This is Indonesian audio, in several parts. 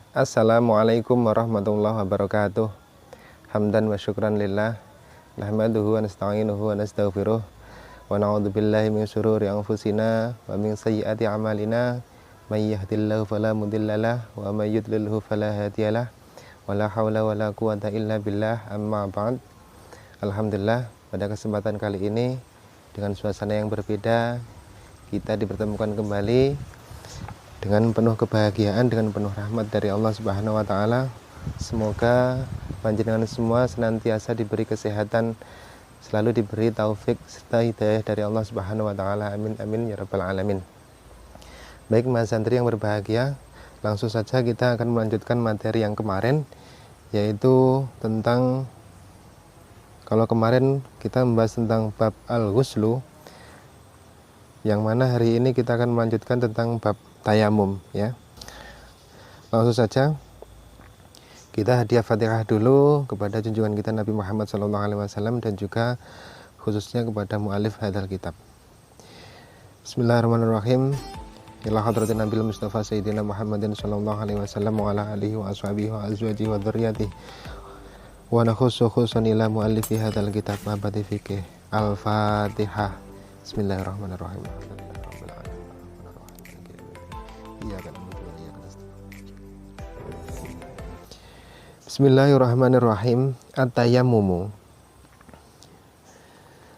Assalamualaikum warahmatullahi wabarakatuh. Hamdan wa syukran lillah. Nahmaduhu wa nasta'inuhu wa nastaghfiruh. Wa na'udzubillahi min syururi anfusina wa min sayyiati a'malina. May yahdihillahu fala mudhillalah wa may yudlilhu fala hadiyalah. Wa la haula wa la quwwata illa billah. Amma ba'd. Alhamdulillah, pada kesempatan kali ini dengan suasana yang berbeda, kita dipertemukan kembali dengan penuh kebahagiaan, dengan penuh rahmat dari Allah Subhanahu wa taala. Semoga panjenengan semua senantiasa diberi kesehatan, selalu diberi taufik serta hidayah dari Allah Subhanahu wa taala. Amin amin ya rabbal alamin. Baik Mas Santri yang berbahagia, langsung saja kita akan melanjutkan materi yang kemarin, yaitu tentang, kalau kemarin kita membahas tentang bab al-ghuslu, yang mana hari ini kita akan melanjutkan tentang bab tayamum ya. Langsung saja kita hadiah Fatihah dulu kepada junjungan kita Nabi Muhammad SAW dan juga khususnya kepada mu'alif hadal kitab. Bismillahirrahmanirrahim. Ila hadratin Nabil Mustafa Sayyidina Muhammadin sallallahu alaihi wasallam wa ala alihi wa ashabihi wa azwajihi wa dzurriyyatihi wa nakhussu khususan ila mu'allifi hadal kitab mabadi fikih. Al-Fatihah. Bismillahirrahmanirrahim. Bismillahirrahmanirrahim. At-tayammumu.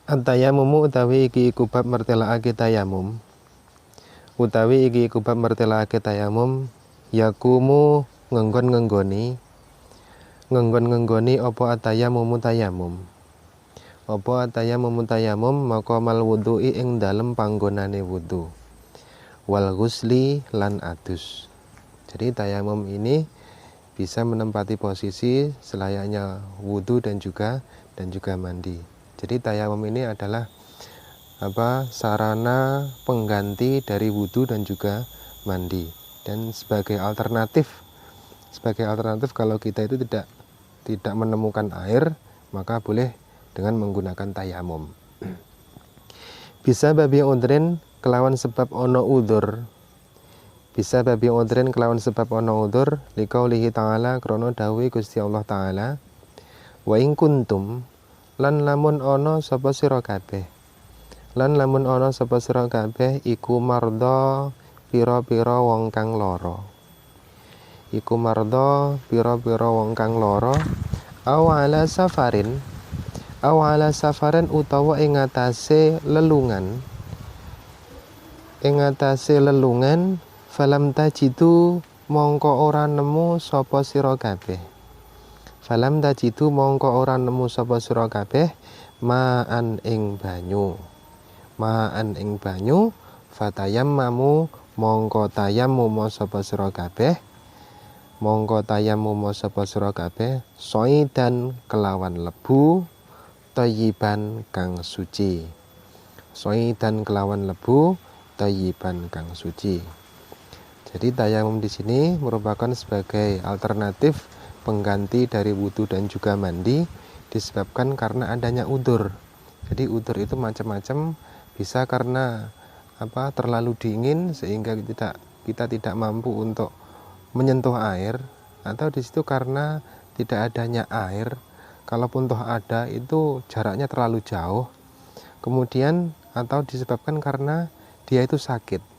At-tayammumu utawi iki iku bab mertelaake tayamum. Utawi iki iku bab mertelaake tayamum, yakumu ngenggon-ngenggoni apa at-tayammumu tayamum. Apa at-tayammumu tayamum maqamal wudhu'i ing dalem panggonane wudu. Wal ghusli lan adus. Jadi tayamum ini bisa menempati posisi selayaknya wudhu dan juga mandi. Jadi tayamum ini adalah sarana pengganti dari wudhu dan juga mandi. Dan sebagai alternatif kalau kita itu tidak menemukan air, maka boleh dengan menggunakan tayamum. Bisa babi udrin kelawan sebab ono udzur. Bisa babi udrin kelawan sebab ono udzur liqaulihi ta'ala krana dawuh Gusti Allah taala, wa in kuntum lan lamun ono sapa sira kabeh. Lan lamun ono sapa sira kabeh iku marda pira-pira wong kang lara. Iku marda pira-pira wong kang lara awala safarin utawa ing atase lelungan. Ing atase lelungan falam tajidu mongko ora nemu sapa sira kabeh. Falam tajidu mongko ora nemu sapa sira kabeh ma'an ing banyu. Ma'an ing banyu fatayammamu mongko tayammum sapa sira kabeh. Mongko tayammum sapa sira kabeh soidan kelawan lebu thayyiban kang suci. Soidan kelawan lebu thayyiban kang suci. Jadi tayamum di sini merupakan sebagai alternatif pengganti dari wudhu dan juga mandi, disebabkan karena adanya udzur. Jadi udzur itu macam-macam, bisa karena terlalu dingin sehingga kita tidak mampu untuk menyentuh air, atau di situ karena tidak adanya air, kalaupun toh ada itu jaraknya terlalu jauh. Kemudian atau disebabkan karena dia itu sakit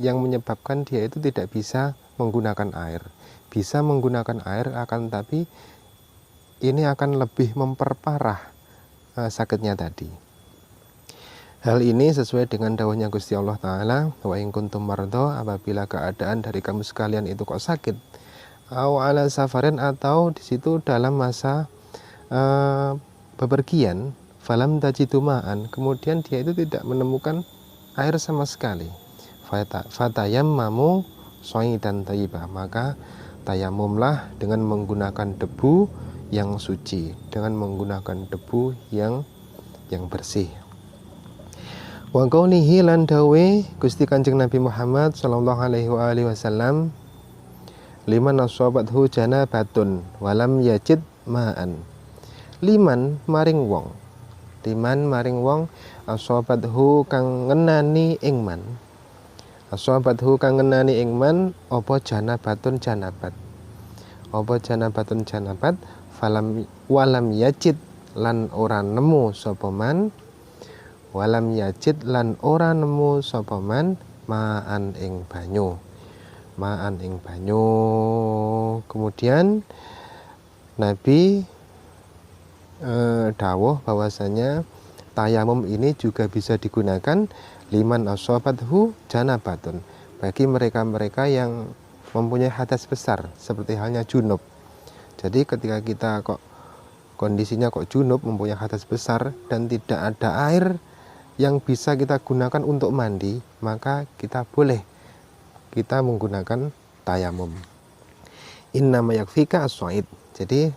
yang menyebabkan dia itu tidak bisa menggunakan air. Bisa menggunakan air, akan tapi ini akan lebih memperparah sakitnya tadi. Hal ini sesuai dengan dawuhnya Gusti Allah Ta'ala, wa in kuntum marda, apabila keadaan dari kamu sekalian itu kok sakit, aw ala safarin, atau di situ dalam masa bepergian, falam tajidu ma'an, kemudian dia itu tidak menemukan air sama sekali, fatayammamu soidan thayyibah, maka tayamumlah dengan menggunakan debu yang suci, dengan menggunakan debu yang bersih. Wa qaulihi lan dawe Gusti Kanjeng Nabi Muhammad sallallahu alaihi wasallam, liman asabathu janabatun walam yajid ma'an. Liman maring wong asabathu kang ngenani ing man. asobathu kang ngenani ing man apa janabatun janabat. Apa janabatun janabat walam yajid lan ora nemu sapa man, walam yajid lan ora nemu sapa man ma'an ing banyu. Ma'an ing banyu. Kemudian Nabi dawuh bahwasanya tayamum ini juga bisa digunakan liman asobathu janabatun, bagi mereka-mereka yang mempunyai hadas besar seperti halnya junub. Jadi ketika kita kondisinya junub, mempunyai hadas besar dan tidak ada air yang bisa kita gunakan untuk mandi, maka kita menggunakan tayamum. Innama yakfika as-sa'id. Jadi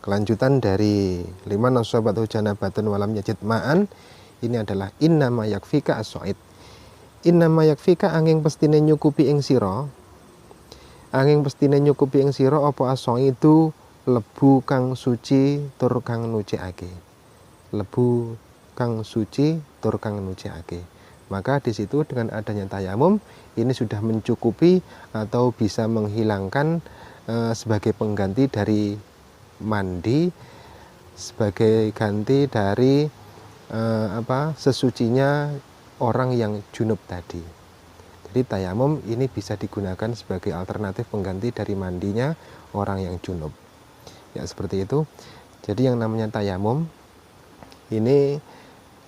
kelanjutan dari liman asobathu janabatun walam yajid ma'an ini adalah innama yakfika as-sa'id. Innama yakfika angin pestine nyukupi ing sira. Angin pestine nyukupi ing sira apa as-sa'idu lebu kang suci tur kang nucikake. Lebu kang suci tur kang nucikake. Maka di situ dengan adanya tayamum ini sudah mencukupi atau bisa menghilangkan sebagai pengganti dari mandi, sebagai ganti dari sesucinya orang yang junub tadi. Jadi tayamum ini bisa digunakan sebagai alternatif pengganti dari mandinya orang yang junub. Ya seperti itu. Jadi yang namanya tayamum ini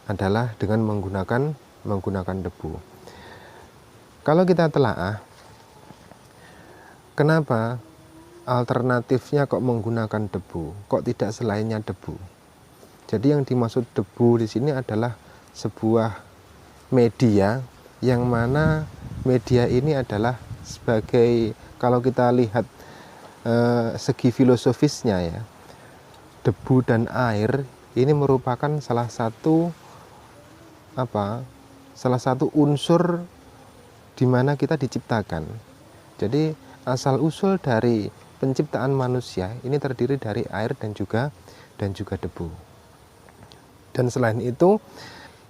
adalah dengan menggunakan debu. Kalau kita telaah, kenapa alternatifnya kok menggunakan debu, kok tidak selainnya debu? Jadi yang dimaksud debu di sini adalah sebuah media yang mana media ini adalah sebagai, kalau kita lihat segi filosofisnya ya, debu dan air ini merupakan salah satu unsur di mana kita diciptakan. Jadi asal usul dari penciptaan manusia ini terdiri dari air dan juga debu. Dan selain itu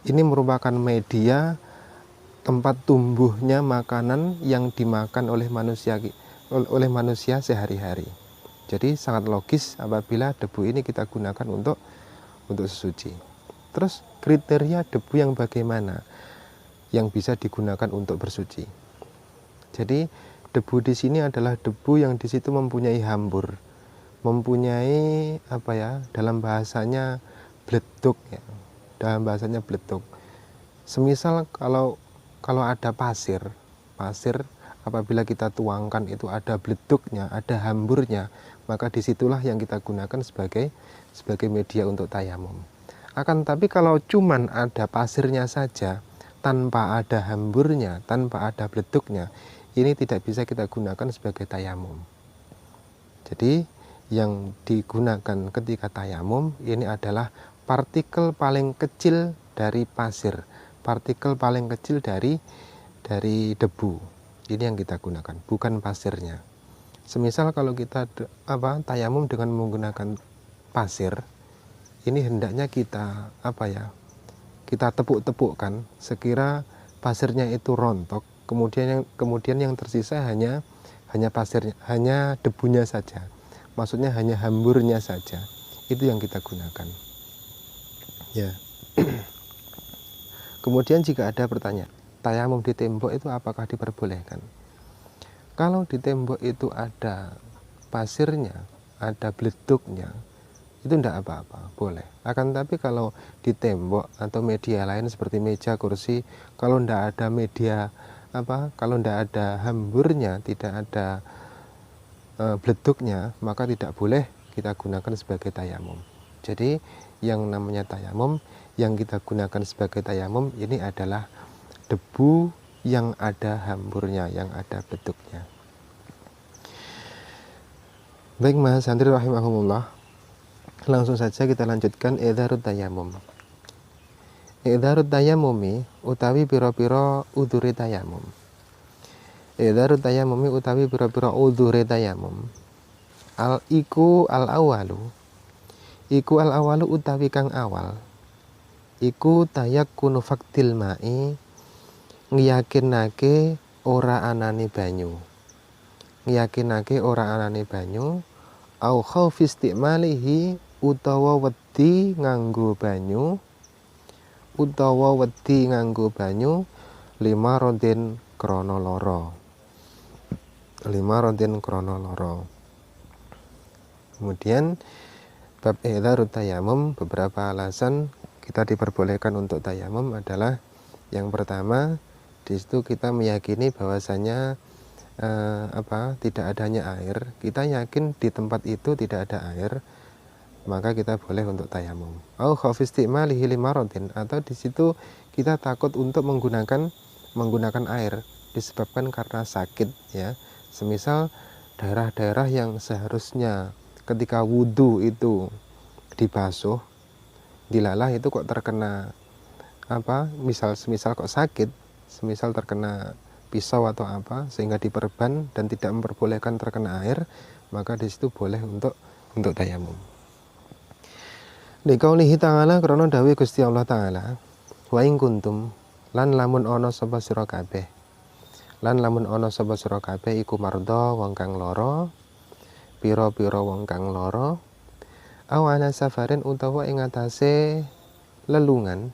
ini merupakan media tempat tumbuhnya makanan yang dimakan oleh manusia sehari-hari. Jadi sangat logis apabila debu ini kita gunakan untuk sesuci. Terus kriteria debu yang bagaimana yang bisa digunakan untuk bersuci? Jadi debu di sini adalah debu yang di situ mempunyai hambur, mempunyai dalam bahasanya bleduk ya. Dalam bahasanya bleduk. Semisal kalau ada pasir apabila kita tuangkan itu ada bleduknya, ada hamburnya, maka disitulah yang kita gunakan sebagai media untuk tayamum. Akan tapi kalau cuman ada pasirnya saja, tanpa ada hamburnya, tanpa ada bleduknya, ini tidak bisa kita gunakan sebagai tayamum. Jadi yang digunakan ketika tayamum ini adalah partikel paling kecil dari pasir, partikel paling kecil dari debu. Ini yang kita gunakan, bukan pasirnya. Semisal kalau kita tayamum dengan menggunakan pasir, ini hendaknya kita kita tepuk-tepukkan sekira pasirnya itu rontok, kemudian yang tersisa hanya pasirnya, hanya debunya saja. Maksudnya hanya hamburnya saja. Itu yang kita gunakan. Ya. Kemudian jika ada pertanyaan, tayamum di tembok itu apakah diperbolehkan? Kalau di tembok itu ada pasirnya, ada bleduknya, itu tidak apa-apa, boleh. Akan tapi kalau di tembok atau media lain seperti meja, kursi, kalau tidak ada media kalau tidak ada hamburnya, tidak ada bleduknya, maka tidak boleh kita gunakan sebagai tayamum. Jadi yang namanya tayamum, yang kita gunakan sebagai tayamum ini adalah debu yang ada hamburnya, yang ada bleduknya. Baik Mas Santri rahimahumullah, langsung saja kita lanjutkan idharut tayamum. Idharut tayamumi utawi pira-pira udhure tayamum. Idharut tayamumi utawi pira-pira udhure tayamum. Iku al awalu utawi kang awal. Iku tayakkunu faktil ma'i ngiyakinake ora anane banyu, ngiyakinake ora anane banyu, au khaufi istimalihi utawa wedi nganggo banyu, lima rodin krana lara. Kemudian bab ihdzarut tayamum, beberapa alasan kita diperbolehkan untuk tayamum adalah yang pertama, di situ kita meyakini bahwasanya tidak adanya air. Kita yakin di tempat itu tidak ada air, maka kita boleh untuk tayamum. Au khaufi istimalihi limaradin, atau di situ kita takut untuk menggunakan air disebabkan karena sakit, ya. Semisal daerah-daerah yang seharusnya ketika wudhu itu dibasuh, dilalah itu kok terkena semisal kok sakit, semisal terkena pisau atau apa sehingga diperban dan tidak memperbolehkan terkena air, maka di situ boleh untuk tayamum. Liqaulihi ta'ala, krana dawuh Gusti Allah taala, wa in kuntum lan lamun ana sapa sira kabeh, iku marda wong kang lara, pira-pira wong kang lara, awala safarin utawa ing atase lelungan,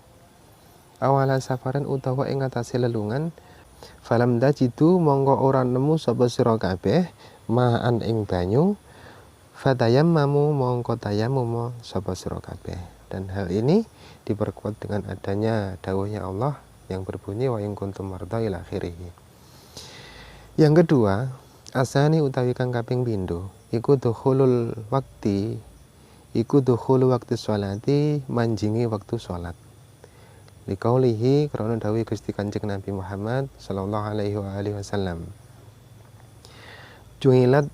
falam tajidu mongko ora nemu sapa sira kabeh ma'an ing banyu, fatayammamu mongko tayamum sapa sira kabeh. Dan hal ini diperkuat dengan adanya dawuhnya Allah yang berbunyi wa in kuntum marda ila akhirih. Yang kedua, asani utawi kang kaping pindho iku dukhulu waktu sholati, manjingi waktu sholat. Liqaulihi, krana dawuh Gusti Kanjeng Nabi Muhammad sallallahu alaihi wasallam, ju'ilat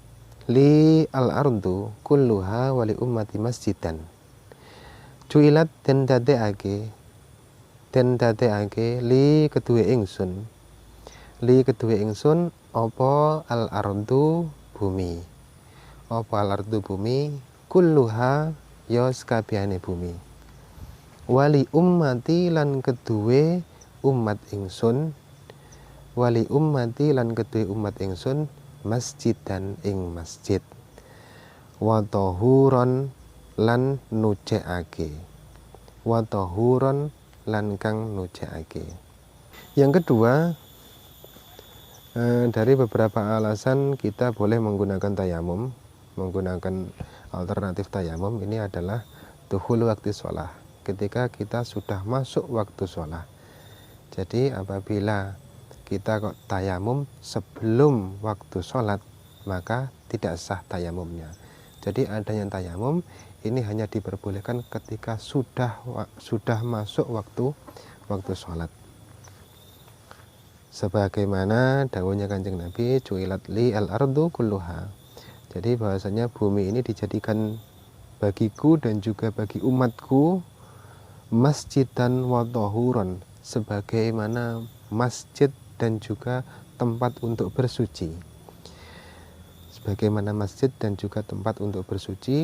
li al-ardu kulluha wa li ummati masjidan. Ju'ilat den dadekake li kedue ingsun apa al-ardu bumi, kulluha ya sakabehane bumi, wali ummati lan kedue umat ingsun, masjidan ing masjid, wa tahuron lan kang nujekake. Yang kedua, dari beberapa alasan kita boleh menggunakan tayamum, menggunakan alternatif tayamum ini adalah dukhul waktu sholat, ketika kita sudah masuk waktu sholat. Jadi apabila kita kok tayamum sebelum waktu sholat, maka tidak sah tayamumnya. Jadi adanya tayamum ini hanya diperbolehkan ketika sudah masuk waktu sholat. Sebagaimana dawuhnya Kanjeng Nabi, ju'ilat li al-ardu kulluha. Jadi bahwasanya bumi ini dijadikan bagiku dan juga bagi umatku masjidan wa tahuron, sebagaimana masjid dan juga tempat untuk bersuci.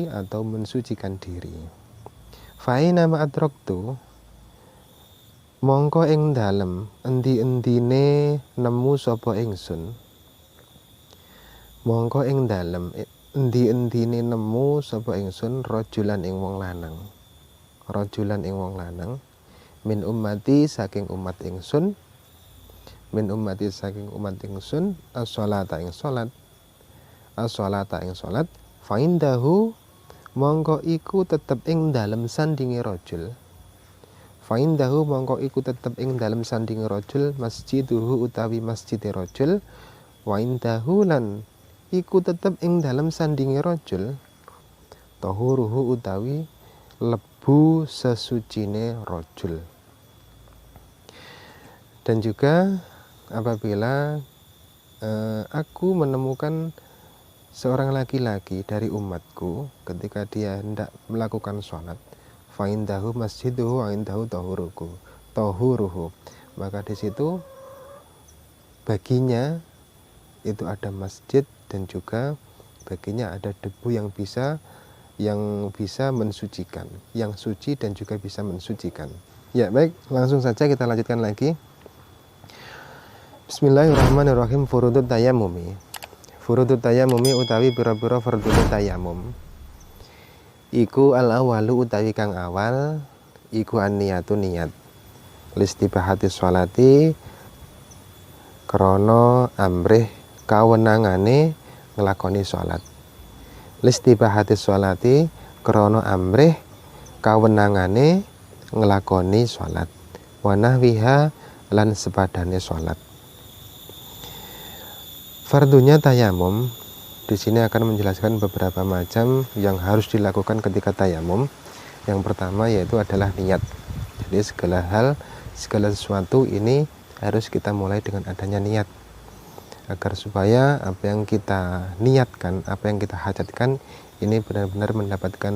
Atau mensucikan diri. Fa'ina ma'adraktu, mongko ing dalem endi-endine nemu sapa ingsun, rajulan ing wong lanang, min ummati saking umat ingsun, as-sholata ing salat, fa'indahu mongko iku tetep ing dalem sandinge rajul, masjiduhu utawi masjide rajul, wa indahu lan iku tetep ing dalem sandinge rajul, tahuruhu utawi lebu sesucine rajul. Dan juga apabila aku menemukan seorang laki-laki dari umatku ketika dia hendak melakukan sholat, fa'indahu masjiduhu wa indahu tahuruhu, maka di situ baginya itu ada masjid dan juga baginya ada debu yang bisa mensucikan, yang suci dan juga bisa mensucikan. Ya baik, langsung saja kita lanjutkan lagi. Bismillahirrahmanirrahim. Furudut tayamumi. Furudut tayamumi utawi pira-pira fardune tayamum. Iku al awalu utawi kang awal, iku an-niyatu niat. Listibahati sholati krana amrih kawenangane nglakoni sholat. Listibahati sholati krana amrih kawenangane nglakoni sholat. Wa nahwiha lan sepadane sholat. Fardunya tayamum di sini akan menjelaskan beberapa macam yang harus dilakukan ketika tayamum. Yang pertama yaitu adalah niat. Jadi segala sesuatu ini harus kita mulai dengan adanya niat, agar supaya apa yang kita niatkan, apa yang kita hajatkan ini benar-benar mendapatkan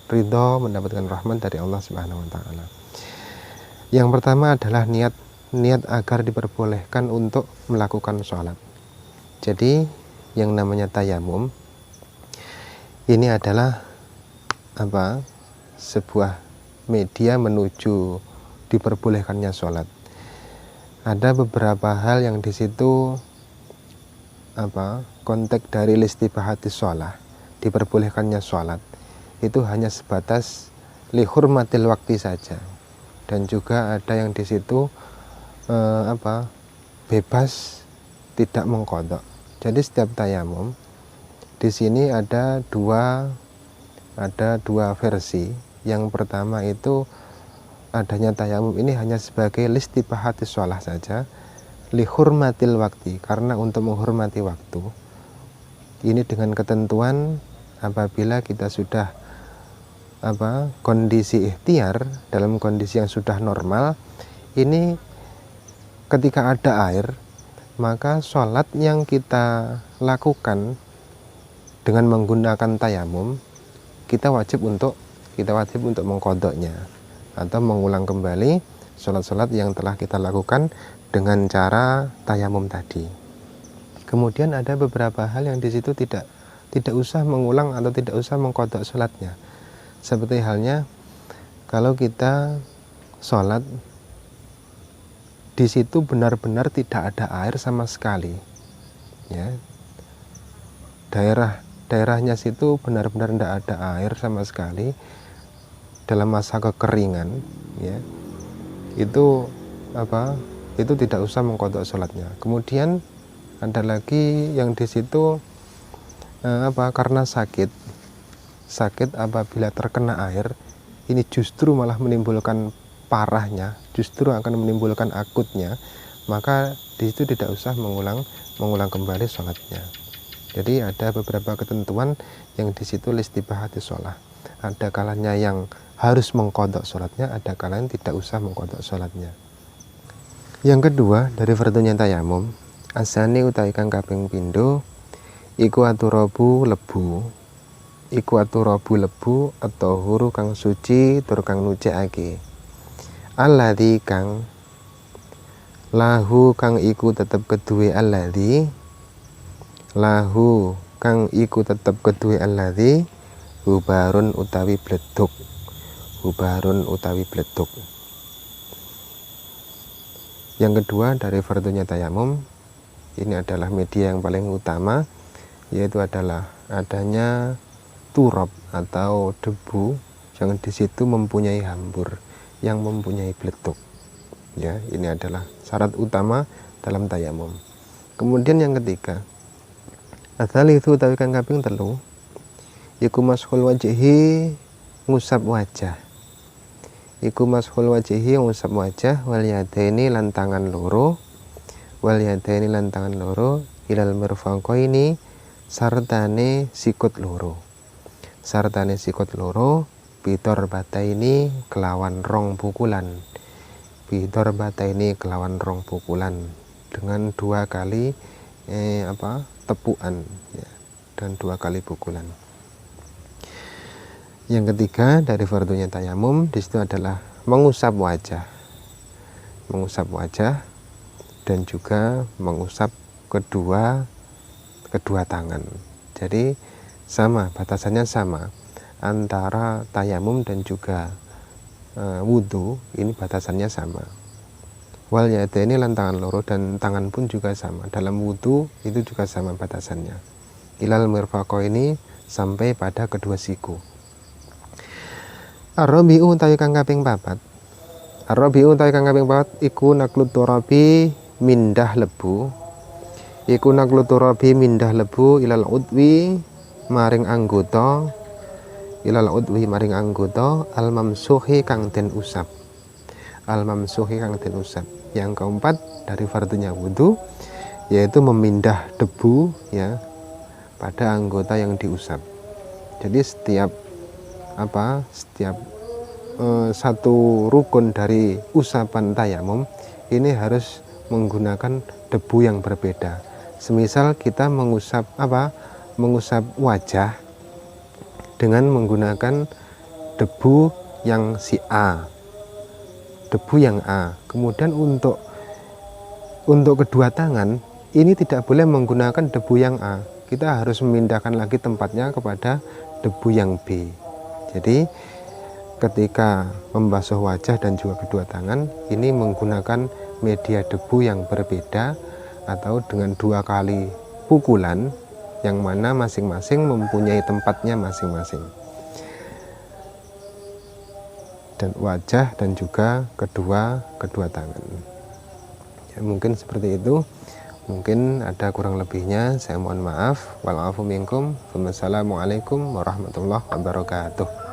ridho, mendapatkan rahmat dari Allah Subhanahu wa taala. Yang pertama adalah niat agar diperbolehkan untuk melakukan sholat. Jadi yang namanya tayamum ini adalah sebuah media menuju diperbolehkannya sholat. Ada beberapa hal yang di situ konteks dari listibahati sholat, diperbolehkannya sholat itu hanya sebatas lihurmatil waktu saja, dan juga ada yang di situ bebas tidak mengqadha. Jadi setiap tayamum di sini ada dua versi. Yang pertama itu adanya tayamum ini hanya sebagai listibahati sholat saja, lihurmatil waktu, karena untuk menghormati waktu. Ini dengan ketentuan apabila kita sudah kondisi ikhtiar, dalam kondisi yang sudah normal, ini ketika ada air, maka sholat yang kita lakukan dengan menggunakan tayamum, kita wajib untuk mengqadhanya atau mengulang kembali sholat-sholat yang telah kita lakukan dengan cara tayamum tadi. Kemudian ada beberapa hal yang di situ tidak usah mengulang atau tidak usah mengqadha sholatnya. Seperti halnya kalau kita sholat di situ benar-benar tidak ada air sama sekali, ya, daerahnya situ benar-benar tidak ada air sama sekali dalam masa kekeringan, ya, itu tidak usah mengqadha sholatnya. Kemudian ada lagi yang di situ karena sakit apabila terkena air, ini justru malah menimbulkan parahnya, justru akan menimbulkan akutnya, maka di situ tidak usah mengulang kembali sholatnya. Jadi ada beberapa ketentuan yang di situ listibahati sholat. Ada kalanya yang harus mengqadha sholatnya, ada kalanya tidak usah mengqadha sholatnya. Yang kedua dari fardunya tayamum, asani utawi kang kaping pindho, iku aturabu lebu atau huru kang suci tur kang nucikake. Alladzi kang lahu kang iku tetep keduwe alladzi, lahu kang iku tetep keduwe alladzi, hubarun utawi bleduk. Yang kedua dari fardunya tayamum, ini adalah media yang paling utama, yaitu adalah adanya turab atau debu yang di situ mempunyai hambur, yang mempunyai beletuk. Ya, ini adalah syarat utama dalam tayamum. Kemudian yang ketiga, adzalitu utawi kang kaping 3, iku mashul wajhi, ngusap wajah. Wal yadaini lan tangan loro, ilal mirfaqaini sartane sikut loro, bidor bataini kelawan rong pukulan, dengan 2 kali tepukan, ya, dan 2 kali pukulan. Yang ketiga dari fardunya tayamum di situ adalah mengusap wajah dan juga mengusap kedua tangan. Jadi batasannya sama antara tayamum dan juga wudhu, ini batasannya sama. Wal yadaini lan tangan loro, dan tangan pun juga sama. Dalam wudu itu juga sama batasannya. Ilal mirfaqaini, sampai pada kedua siku. Ar-rabi'u utawi kang kaping 4. Ar-rabi'u utawi kang kaping 4 iku naklut turabi mindah lebu. Iku naklut turabi mindah lebu ilal udwi maring anggota, ilal udwi maring anggota al mamsuhi kang den usap. Al mamsuhi kang den usap. Yang keempat dari fardunya wudu yaitu memindah debu ya pada anggota yang diusap. Jadi setiap satu rukun dari usapan tayamum ini harus menggunakan debu yang berbeda. Semisal kita mengusap wajah dengan menggunakan debu yang si A, debu yang A. Kemudian untuk kedua tangan ini tidak boleh menggunakan debu yang A. Kita harus memindahkan lagi tempatnya kepada debu yang B. Jadi ketika membasuh wajah dan juga kedua tangan ini menggunakan media debu yang berbeda atau dengan 2 kali pukulan yang mana masing-masing mempunyai tempatnya masing-masing, dan wajah dan juga kedua tangan ya, mungkin seperti itu. Mungkin ada kurang lebihnya, saya mohon maaf. Wal afu minkum. Wassalamualaikum warahmatullahi wabarakatuh.